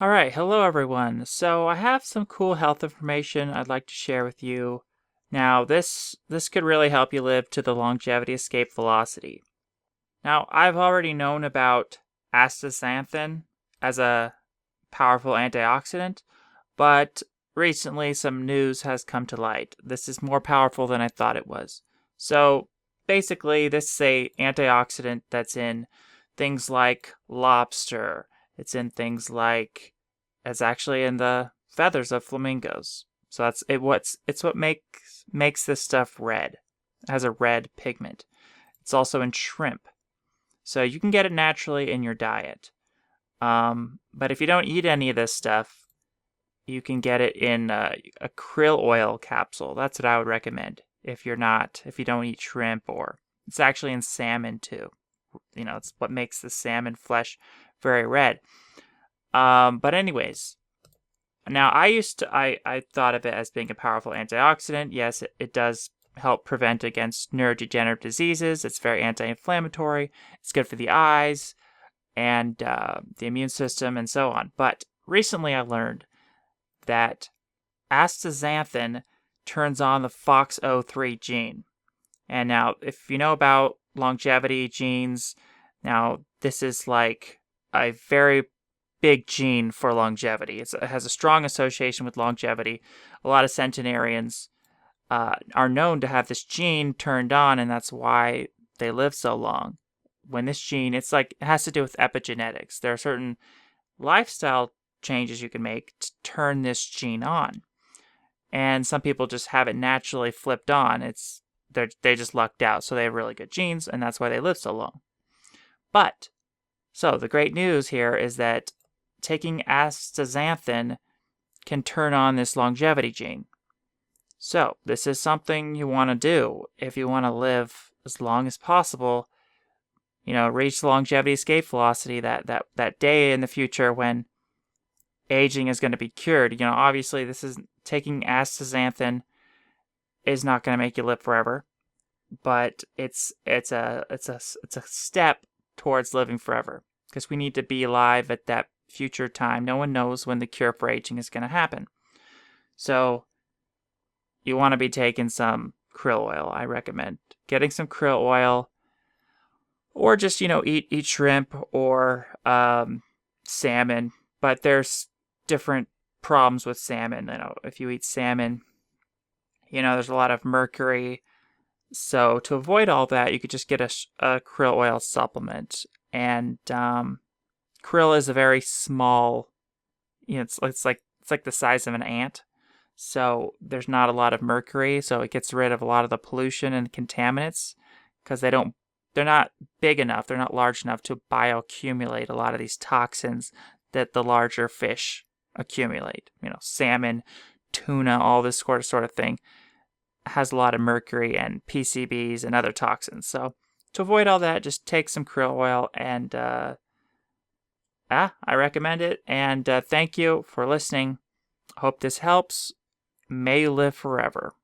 All right, hello everyone. So I have some cool health information I'd like to share with you. Now, this could really help you live to the longevity escape velocity. Now, I've already known about astaxanthin as a powerful antioxidant, but recently some news has come to light. This is more powerful than I thought it was. So, basically, this is a antioxidant that's in things like lobster. It's in things like it's actually in the feathers of flamingos. So that's it. It's what makes this stuff red. It has a red pigment. It's also in shrimp, so you can get it naturally in your diet. But if you don't eat any of this stuff, you can get it in a krill oil capsule. That's what I would recommend if you don't eat shrimp, or it's actually in salmon too. It's what makes the salmon flesh very red. But anyways, now I thought of it as being a powerful antioxidant. Yes, it does help prevent against neurodegenerative diseases. It's very anti-inflammatory. It's good for the eyes and the immune system and so on. But recently I learned that astaxanthin turns on the FOXO3 gene. And now, if you know about longevity genes, now this is like a very big gene for longevity. It has a strong association with longevity. A lot of centenarians are known to have this gene turned on, and that's why they live so long. When this gene, it has to do with epigenetics. There are certain lifestyle changes you can make to turn this gene on, and some people just have it naturally flipped on. They just lucked out, so they have really good genes, and that's why they live so long. But so the great news here is that taking astaxanthin can turn on this longevity gene. So this is something you want to do if you want to live as long as possible. Reach the longevity escape velocity, that day in the future when aging is going to be cured. Obviously this is taking astaxanthin is not going to make you live forever, but it's a step towards living forever, because we need to be alive at that future time. No one knows when the cure for aging is going to happen. So you want to be taking some krill oil. I recommend getting some krill oil, or just eat shrimp or salmon. But there's different problems with salmon. If you eat salmon, there's a lot of mercury. So to avoid all that, you could just get a krill oil supplement. And krill is a very small, it's like the size of an ant. So there's not a lot of mercury, so it gets rid of a lot of the pollution and contaminants, because they're not big enough, they're not large enough to bioaccumulate a lot of these toxins that the larger fish accumulate. Salmon, tuna, all this sort of thing has a lot of mercury and PCBs and other toxins. So to avoid all that, just take some krill oil, and I recommend it. And thank you for listening. Hope this helps. May you live forever.